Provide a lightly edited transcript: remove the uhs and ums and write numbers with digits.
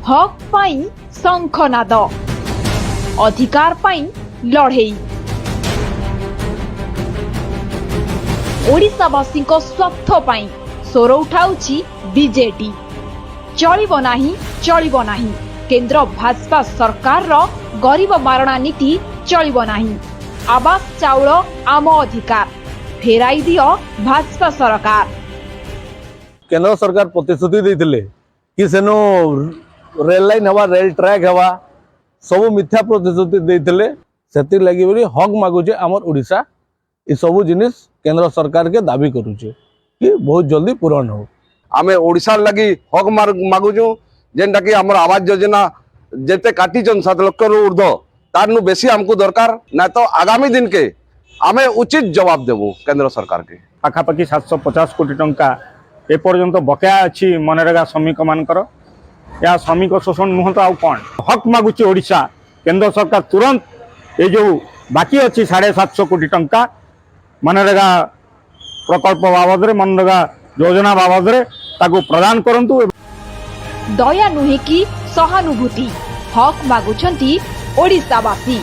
हक पाई शंखनाद अधिकार पाई लड़ई ओडिशावासी स्वार्थ पाई स्वर उठाउछि बीजेडी चलिबो नाही चलिबो नाही केंद्र भाजपा सरकार रो गरीब मारणा नीति चलिबो नाही आवास चाउल आम अधिकार फेराई दियो भाजपा सरकार। केंद्र सरकार प्रतिश्रुति देथिले कि सेनो रेल लाइन हवा रेल ट्रैक हवा सब मिथ्या प्रतिश्रुति देथिले सेति लागि बोली हक मागुचे हमर ओडिशा ई सब जिनिस केंद्र सरकार के दाबी करूचे कि बहुत जल्दी पूर्ण हो। आमे ओडिशा लगी हक मागुचु जेनटा कि हमर आवास योजना जेते काटी 7 लाख रु ऊर्ध तारनु बेसी हमको दरकार ना तो आगामी दिन के आमे उचित जवाब देबो केंद्र सरकार के। पाखापाखि 750 कोटी टंका ए पर्यंत बकाया अच्छी मनरेगा श्रमिक मानकर या श्रमिक शोषण नुह तो आउ कौन हक मागुची ओडिशा केंद्र सरकार तुरंत ये जो बाकी अच्छी 750 कोटी टंका मनरेगा प्रकल्प बाबद मनरेगा योजना बाबद ताकू प्रदान करंतु। दया नुहे कि सहानुभूति हक मागुछंती ओडिशावासी।